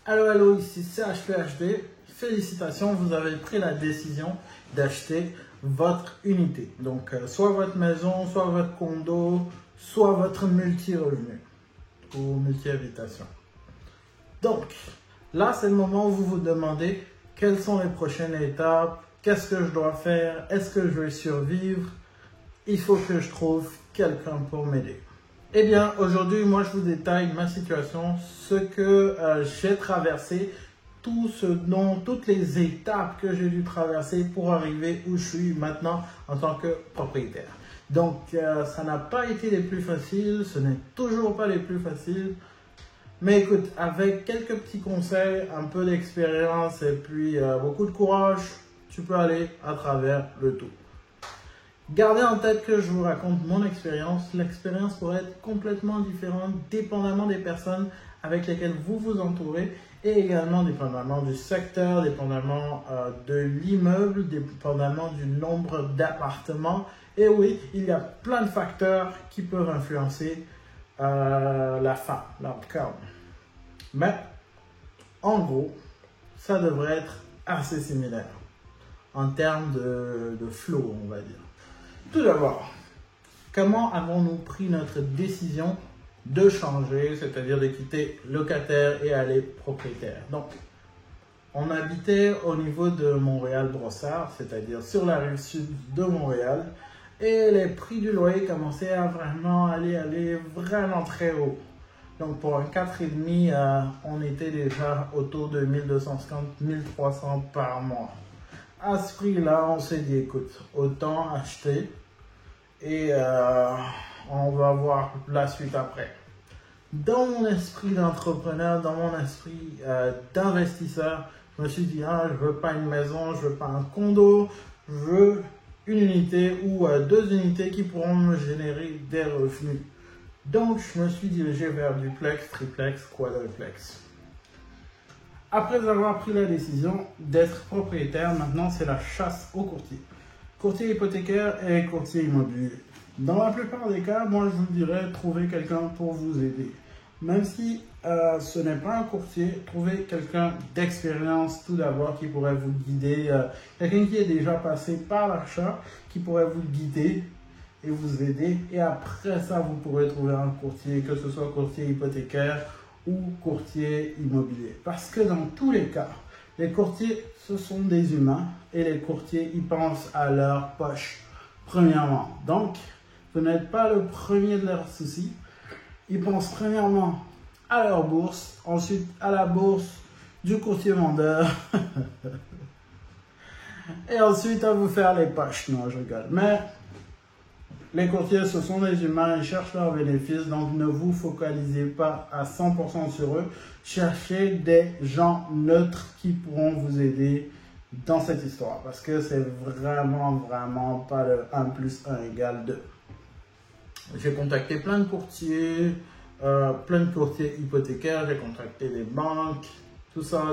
Allô, ici CHPHD. Félicitations, vous avez pris la décision d'acheter votre unité. Donc, soit votre maison, soit votre condo, soit votre multi-revenu ou multi-habitation. Donc, là, c'est le moment où vous vous demandez quelles sont les prochaines étapes, qu'est-ce que je dois faire, est-ce que je vais survivre, il faut que je trouve quelqu'un pour m'aider. Eh bien, aujourd'hui, moi, je vous détaille ma situation, ce que j'ai traversé, toutes les étapes que j'ai dû traverser pour arriver où je suis maintenant en tant que propriétaire. Donc, ça n'a pas été les plus faciles, ce n'est toujours pas les plus faciles. Mais écoute, avec quelques petits conseils, un peu d'expérience et puis beaucoup de courage, tu peux aller à travers le tout. Gardez en tête que je vous raconte mon expérience. L'expérience pourrait être complètement différente dépendamment des personnes avec lesquelles vous vous entourez et également dépendamment du secteur, dépendamment de l'immeuble, dépendamment du nombre d'appartements. Et oui, il y a plein de facteurs qui peuvent influencer la fin, l'outcome. Mais en gros, ça devrait être assez similaire en termes de flow, on va dire. Tout d'abord, comment avons-nous pris notre décision de changer, c'est-à-dire de quitter locataire et aller propriétaire? Donc, on habitait au niveau de Montréal-Brossard, c'est-à-dire sur la rive sud de Montréal, et les prix du loyer commençaient à vraiment aller vraiment très haut. Donc, pour un 4,5, on était déjà autour de 1250-1300 par mois. À ce prix-là, on s'est dit, écoute, autant acheter et on va voir la suite après. Dans mon esprit d'entrepreneur, dans mon esprit d'investisseur, je me suis dit, je veux pas une maison, je veux pas un condo, je veux une unité ou deux unités qui pourront me générer des revenus. Donc, je me suis dirigé vers duplex, triplex, quadruplex. Après avoir pris la décision d'être propriétaire, maintenant c'est la chasse aux courtiers. Courtier hypothécaire et courtier immobilier. Dans la plupart des cas, moi je vous dirais, trouvez quelqu'un pour vous aider. Même si ce n'est pas un courtier, trouvez quelqu'un d'expérience tout d'abord qui pourrait vous guider. Quelqu'un qui est déjà passé par l'achat, qui pourrait vous guider et vous aider. Et après ça, vous pourrez trouver un courtier, que ce soit courtier hypothécaire ou courtier immobilier. Parce que dans tous les cas, les courtiers, ce sont des humains et les courtiers, ils pensent à leur poche, premièrement. Donc, vous n'êtes pas le premier de leurs soucis. Ils pensent premièrement à leur bourse, ensuite à la bourse du courtier vendeur et ensuite à vous faire les poches. Non, je rigole. Mais les courtiers, ce sont des humains, ils cherchent leurs bénéfices, donc ne vous focalisez pas à 100% sur eux. Cherchez des gens neutres qui pourront vous aider dans cette histoire, parce que c'est vraiment pas le 1 plus 1 égale 2. J'ai contacté plein de courtiers hypothécaires, j'ai contacté des banques, tout ça.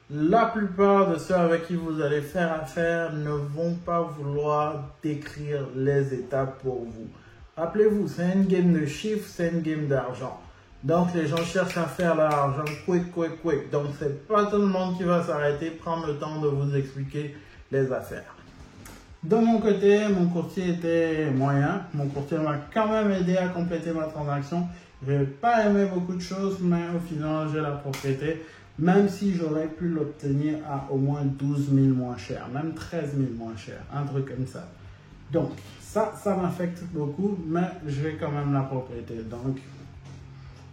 La plupart de ceux avec qui vous allez faire affaire ne vont pas vouloir décrire les étapes pour vous. Rappelez-vous, c'est une game de chiffres, c'est une game d'argent. Donc, les gens cherchent à faire leur argent quick. Donc, c'est pas tout le monde qui va s'arrêter, prendre le temps de vous expliquer les affaires. De mon côté, mon courtier était moyen. Mon courtier m'a quand même aidé à compléter ma transaction. Je n'ai pas aimé beaucoup de choses, mais au final, j'ai la propriété. Même si j'aurais pu l'obtenir à au moins 12 000 moins cher, même 13 000 moins cher, un truc comme ça. Donc, ça m'affecte beaucoup, mais j'ai quand même la propriété. Donc,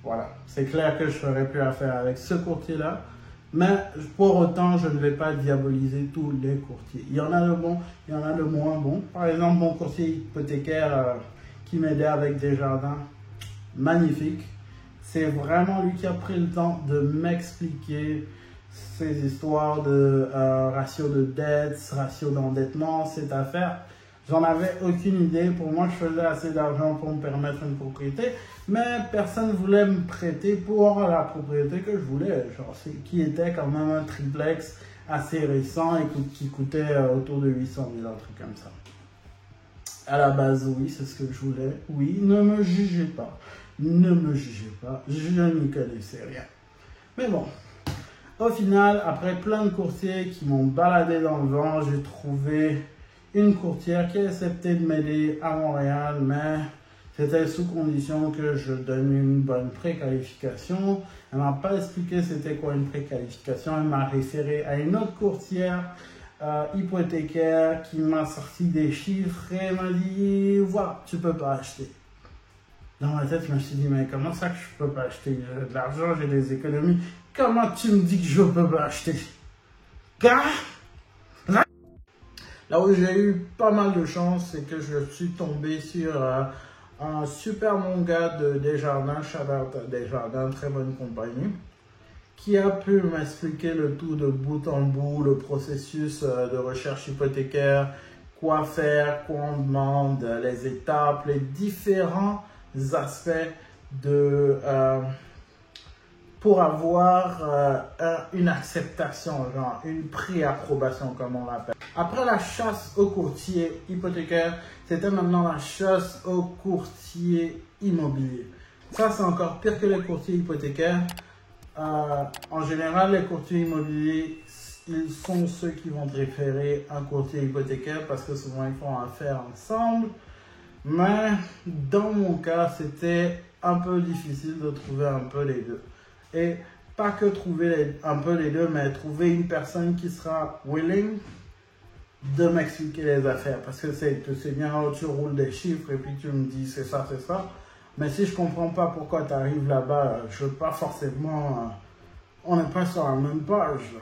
voilà. C'est clair que je ferais plus affaire avec ce courtier-là, mais pour autant, je ne vais pas diaboliser tous les courtiers. Il y en a de bons, il y en a de moins bons. Par exemple, mon courtier hypothécaire qui m'aidait avec Desjardins, magnifique. C'est vraiment lui qui a pris le temps de m'expliquer ces histoires de ratio de dette, ratio d'endettement, cette affaire. J'en avais aucune idée. Pour moi, je faisais assez d'argent pour me permettre une propriété, mais personne ne voulait me prêter pour la propriété que je voulais, qui était quand même un triplex assez récent et qui coûtait autour de 800 000, un truc comme ça. À la base, oui, c'est ce que je voulais. Oui, ne me jugez pas. Ne me jugez pas, je n'y connaissais rien. Mais bon, au final, après plein de courtiers qui m'ont baladé dans le vent, j'ai trouvé une courtière qui a accepté de m'aider à Montréal, mais c'était sous condition que je donne une bonne préqualification. Elle m'a pas expliqué c'était quoi une préqualification. Elle m'a référé à une autre courtière hypothécaire qui m'a sorti des chiffres et m'a dit voilà, tu peux pas acheter. Dans ma tête, je me suis dit mais comment ça que je peux pas acheter? J'ai de l'argent, j'ai des économies. Comment tu me dis que je peux pas acheter? Car là où j'ai eu pas mal de chance, c'est que je suis tombé sur un super bon gars de Desjardins, shout-out à Desjardins, très bonne compagnie, qui a pu m'expliquer le tout de bout en bout, le processus de recherche hypothécaire, quoi faire, quoi on demande, les étapes, les différents aspects de... pour avoir une acceptation, genre une pré-approbation comme on l'appelle. Après la chasse aux courtiers hypothécaires, c'était maintenant la chasse aux courtiers immobiliers. Ça, c'est encore pire que les courtiers hypothécaires. En général, les courtiers immobiliers, ils sont ceux qui vont te référer un courtier hypothécaire parce que souvent ils font affaire ensemble. Mais dans mon cas, c'était un peu difficile de trouver un peu les deux. Et pas que trouver un peu les deux, mais trouver une personne qui sera willing de m'expliquer les affaires. Parce que c'est bien, tu roules des chiffres et puis tu me dis c'est ça, c'est ça. Mais si je comprends pas pourquoi tu arrives là-bas, je veux pas forcément... on n'est pas sur la même page.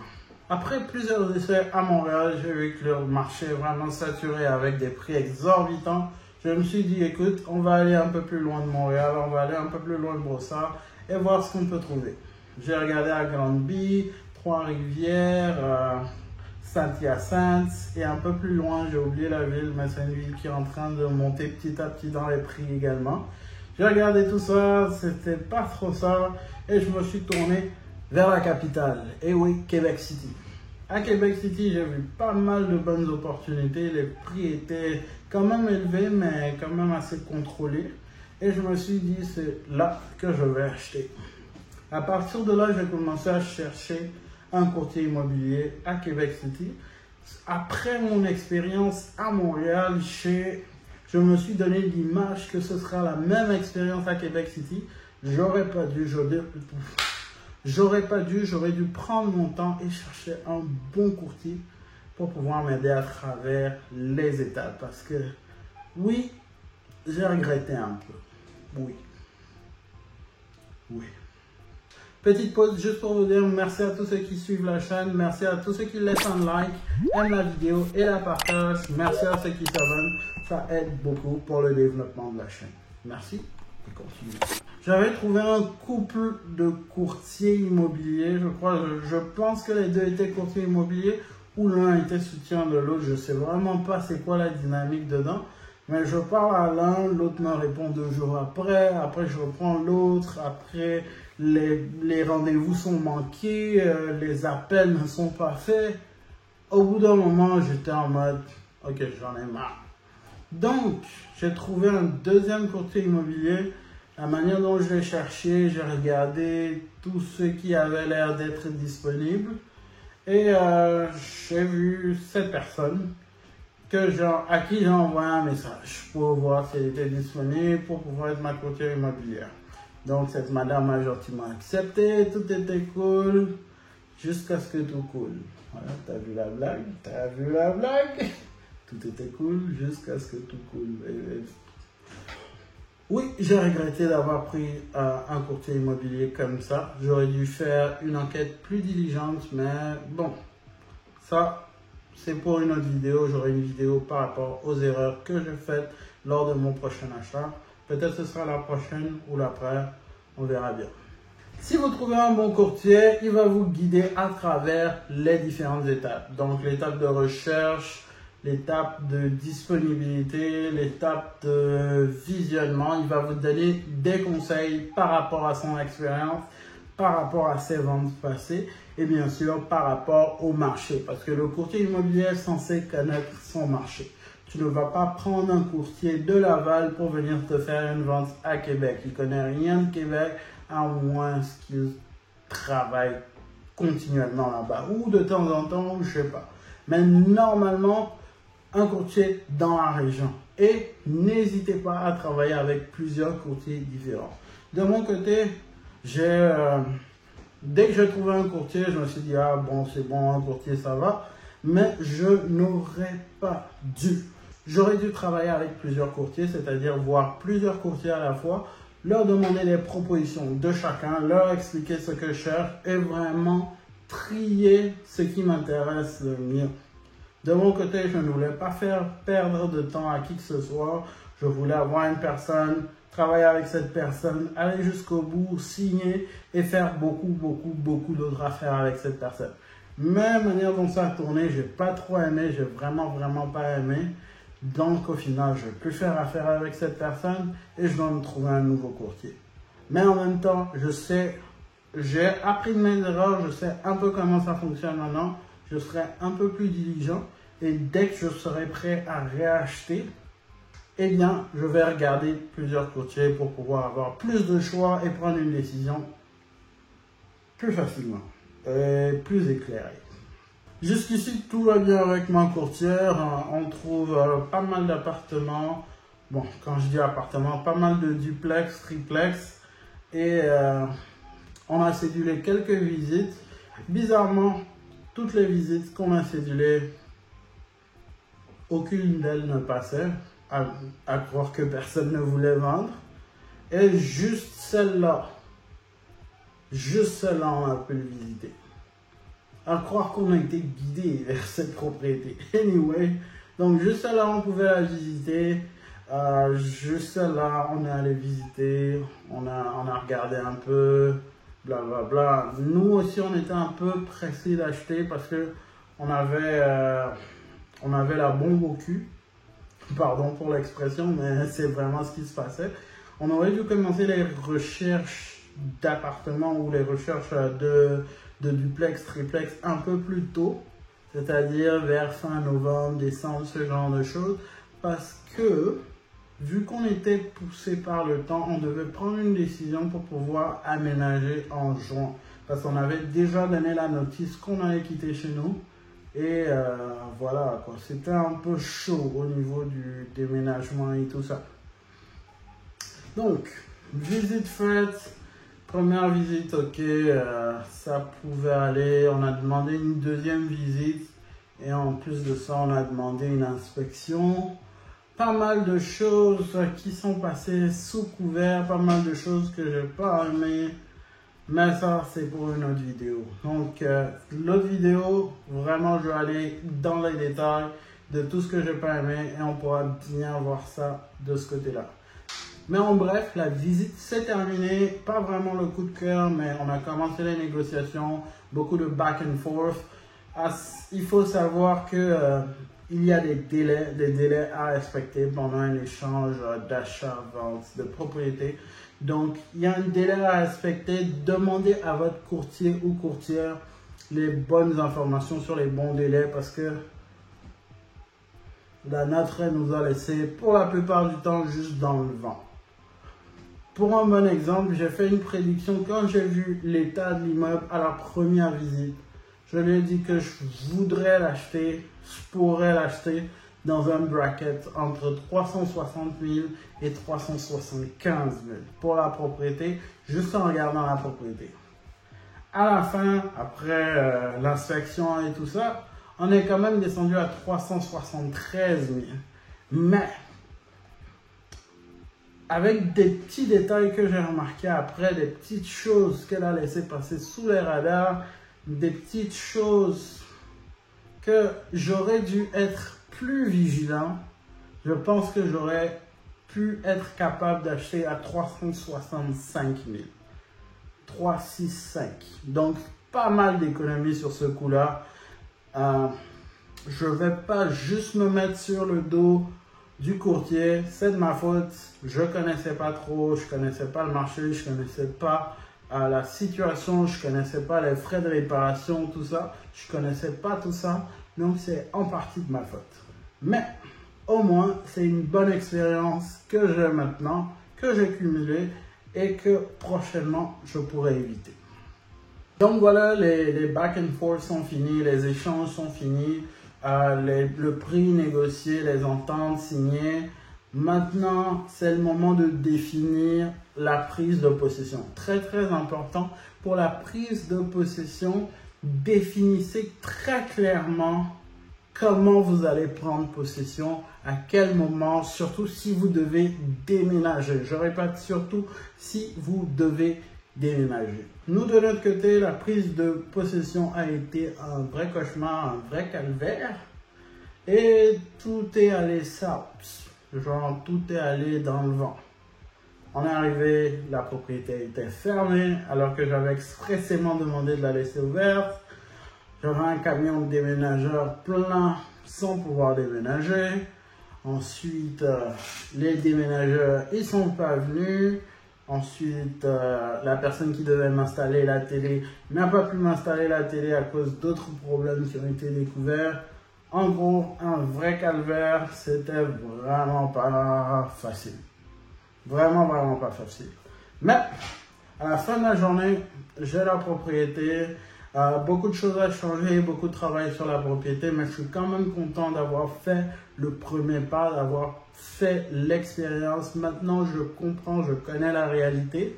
Après plusieurs essais à Montréal, j'ai vu que le marché est vraiment saturé avec des prix exorbitants. Je me suis dit, écoute, on va aller un peu plus loin de Montréal, on va aller un peu plus loin de Brossard et voir ce qu'on peut trouver. J'ai regardé à Granby, Trois-Rivières, Saint-Hyacinthe et un peu plus loin, j'ai oublié la ville, mais c'est une ville qui est en train de monter petit à petit dans les prix également. J'ai regardé tout ça, c'était pas trop ça et je me suis tourné vers la capitale, et oui, Québec City. À Québec City, j'ai vu pas mal de bonnes opportunités, les prix étaient quand même élevés, mais quand même assez contrôlés. Et je me suis dit, c'est là que je vais acheter. À partir de là, j'ai commencé à chercher un courtier immobilier à Québec City. Après mon expérience à Montréal, je me suis donné l'image que ce sera la même expérience à Québec City. J'aurais dû prendre mon temps et chercher un bon courtier pour pouvoir m'aider à travers les étapes. Parce que, oui, j'ai regretté un peu. Oui. Petite pause juste pour vous dire merci à tous ceux qui suivent la chaîne. Merci à tous ceux qui laissent un like, aiment la vidéo et la partagent. Merci à ceux qui s'abonnent. Ça aide beaucoup pour le développement de la chaîne. Merci et continuez. J'avais trouvé un couple de courtiers immobiliers, je pense que les deux étaient courtiers immobiliers ou l'un était soutien de l'autre, je sais vraiment pas c'est quoi la dynamique dedans, mais je parle à l'un, l'autre me répond 2 jours après je reprends l'autre, après les rendez-vous sont manqués, les appels ne sont pas faits. Au bout d'un moment, j'étais en mode, ok, j'en ai marre. Donc, j'ai trouvé un deuxième courtier immobilier. La manière dont je l'ai cherché, j'ai regardé tous ceux qui avaient l'air d'être disponibles et j'ai vu cette personne à qui j'ai envoyé un message pour voir si elle était disponible pour pouvoir être ma courtière immobilière. Donc cette madame a gentiment accepté, tout était cool jusqu'à ce que tout coule. Voilà, t'as vu la blague? T'as vu la blague? Tout était cool jusqu'à ce que tout coule. Oui, j'ai regretté d'avoir pris un courtier immobilier comme ça. J'aurais dû faire une enquête plus diligente, mais bon, ça, c'est pour une autre vidéo. J'aurai une vidéo par rapport aux erreurs que j'ai faites lors de mon prochain achat. Peut-être ce sera la prochaine ou l'après, on verra bien. Si vous trouvez un bon courtier, il va vous guider à travers les différentes étapes. Donc, l'étape de recherche, l'étape de disponibilité, l'étape de visionnement. Il va vous donner des conseils par rapport à son expérience, par rapport à ses ventes passées et bien sûr par rapport au marché. Parce que le courtier immobilier est censé connaître son marché. Tu ne vas pas prendre un courtier de Laval pour venir te faire une vente à Québec. Il ne connaît rien de Québec à moins qu'il travaille continuellement là-bas. Ou de temps en temps, je sais pas. Mais normalement, un courtier dans la région. Et n'hésitez pas à travailler avec plusieurs courtiers différents. De mon côté, dès que j'ai trouvé un courtier, je me suis dit, ah bon, c'est bon, un courtier, ça va. Mais je n'aurais pas dû. J'aurais dû travailler avec plusieurs courtiers, c'est-à-dire voir plusieurs courtiers à la fois, leur demander les propositions de chacun, leur expliquer ce que je cherche et vraiment trier ce qui m'intéresse le mieux. De mon côté, je ne voulais pas faire perdre de temps à qui que ce soit. Je voulais avoir une personne, travailler avec cette personne, aller jusqu'au bout, signer et faire beaucoup d'autres affaires avec cette personne. Mais la manière dont ça a tourné, j'ai pas trop aimé, j'ai vraiment pas aimé. Donc au final, je ne vais plus faire affaire avec cette personne et je dois me trouver un nouveau courtier. Mais en même temps, je sais, j'ai appris de mes erreurs, je sais un peu comment ça fonctionne maintenant. Je serai un peu plus diligent et dès que je serai prêt à réacheter, eh bien, je vais regarder plusieurs courtiers pour pouvoir avoir plus de choix et prendre une décision plus facilement et plus éclairée. Jusqu'ici, tout va bien avec ma courtière. On trouve pas mal d'appartements. Bon, quand je dis appartements, pas mal de duplex, triplex. Et on a cédulé quelques visites. Bizarrement, toutes les visites qu'on a cédulées, aucune d'elles ne passait. À croire que personne ne voulait vendre. Et juste celle-là, on a pu le visiter. À croire qu'on a été guidé vers cette propriété. Anyway, donc juste celle-là, on pouvait la visiter. Juste celle-là, on est allé visiter. On a regardé un peu, blablabla. Nous aussi, on était un peu pressés d'acheter parce que on avait la bombe au cul. Pardon pour l'expression, mais c'est vraiment ce qui se passait. On aurait dû commencer les recherches d'appartements ou les recherches de duplex, triplex un peu plus tôt, c'est-à-dire vers fin novembre, décembre, ce genre de choses, parce que vu qu'on était poussé par le temps, on devait prendre une décision pour pouvoir aménager en juin, parce qu'on avait déjà donné la notice qu'on allait quitter chez nous. Et voilà, quoi. C'était un peu chaud au niveau du déménagement et tout ça. Donc, visite faite. Première visite, ok, ça pouvait aller. On a demandé une deuxième visite. Et en plus de ça, on a demandé une inspection. Pas mal de choses qui sont passées sous couvert. Pas mal de choses que j'ai pas aimé. Mais ça, c'est pour une autre vidéo. Donc, l'autre vidéo, vraiment, je vais aller dans les détails de tout ce que j'ai pas aimé et on pourra bien voir ça de ce côté-là. Mais en bref, la visite s'est terminée. Pas vraiment le coup de cœur, mais on a commencé les négociations. Beaucoup de back and forth. Il faut savoir que il y a des délais à respecter pendant un échange d'achat, vente, de propriété. Donc, il y a un délai à respecter. Demandez à votre courtier ou courtière les bonnes informations sur les bons délais parce que la nôtre nous a laissé pour la plupart du temps juste dans le vent. Pour un bon exemple, j'ai fait une prédiction quand j'ai vu l'état de l'immeuble à la première visite. Je lui ai dit que je voudrais l'acheter, je pourrais l'acheter dans un bracket entre 360 000 et 375 000 pour la propriété, juste en regardant la propriété. À la fin, après l'inspection et tout ça, on est quand même descendu à 373 000. Mais, avec des petits détails que j'ai remarqués après, des petites choses qu'elle a laissé passer sous les radars, des petites choses que j'aurais dû être plus vigilant, je pense que j'aurais pu être capable d'acheter à 365 000. 365. Donc, pas mal d'économies sur ce coup-là. Je ne vais pas juste me mettre sur le dos du courtier. C'est de ma faute. Je ne connaissais pas trop. Je ne connaissais pas le marché. Je ne connaissais pas la situation. Je ne connaissais pas les frais de réparation, tout ça. Je ne connaissais pas tout ça. Donc, c'est en partie de ma faute. Mais, au moins, c'est une bonne expérience que j'ai maintenant, que j'ai cumulée et que prochainement, je pourrai éviter. Donc voilà, les back and forth sont finis, les échanges sont finis, le prix négocié, les ententes signées. Maintenant, c'est le moment de définir la prise de possession. Très très important pour la prise de possession, définissez très clairement comment vous allez prendre possession, à quel moment, surtout si vous devez déménager. Je répète, surtout si vous devez déménager. Nous, de notre côté, la prise de possession a été un vrai cauchemar, un vrai calvaire. Et tout est allé south. Genre, tout est allé dans le vent. On est arrivé, la propriété était fermée, alors que j'avais expressément demandé de la laisser ouverte. J'avais un camion de déménageurs plein sans pouvoir déménager. Ensuite, les déménageurs, ils sont pas venus. Ensuite, la personne qui devait m'installer la télé n'a pas pu m'installer la télé à cause d'autres problèmes qui ont été découverts. En gros, un vrai calvaire, c'était vraiment pas facile. Vraiment, vraiment pas facile. Mais, à la fin de la journée, j'ai la propriété. Beaucoup de choses à changer, beaucoup de travail sur la propriété, mais je suis quand même content d'avoir fait le premier pas, d'avoir fait l'expérience. Maintenant, je comprends, je connais la réalité.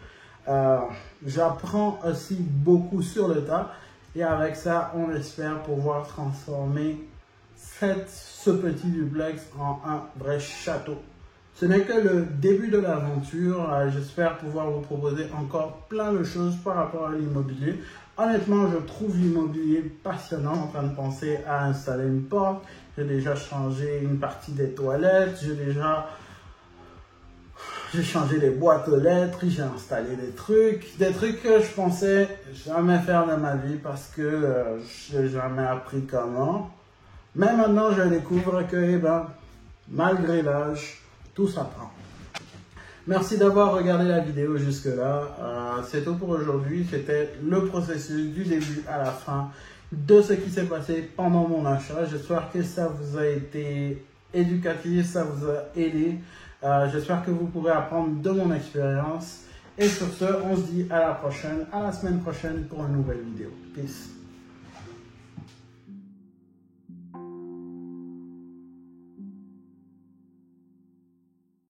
J'apprends aussi beaucoup sur le tas. Et avec ça, on espère pouvoir transformer ce petit duplex en un vrai château. Ce n'est que le début de l'aventure. J'espère pouvoir vous proposer encore plein de choses par rapport à l'immobilier. Honnêtement, je trouve l'immobilier passionnant. En train de penser à installer une porte. J'ai déjà changé une partie des toilettes. J'ai changé les boîtes aux lettres. J'ai installé des trucs que je pensais jamais faire de ma vie parce que je n'ai jamais appris comment. Mais maintenant, je découvre que, malgré l'âge, tout s'apprend. Merci d'avoir regardé la vidéo jusque-là. C'est tout pour aujourd'hui. C'était le processus du début à la fin de ce qui s'est passé pendant mon achat. J'espère que ça vous a été éducatif, ça vous a aidé. J'espère que vous pourrez apprendre de mon expérience. Et sur ce, on se dit à la prochaine, à la semaine prochaine pour une nouvelle vidéo. Peace.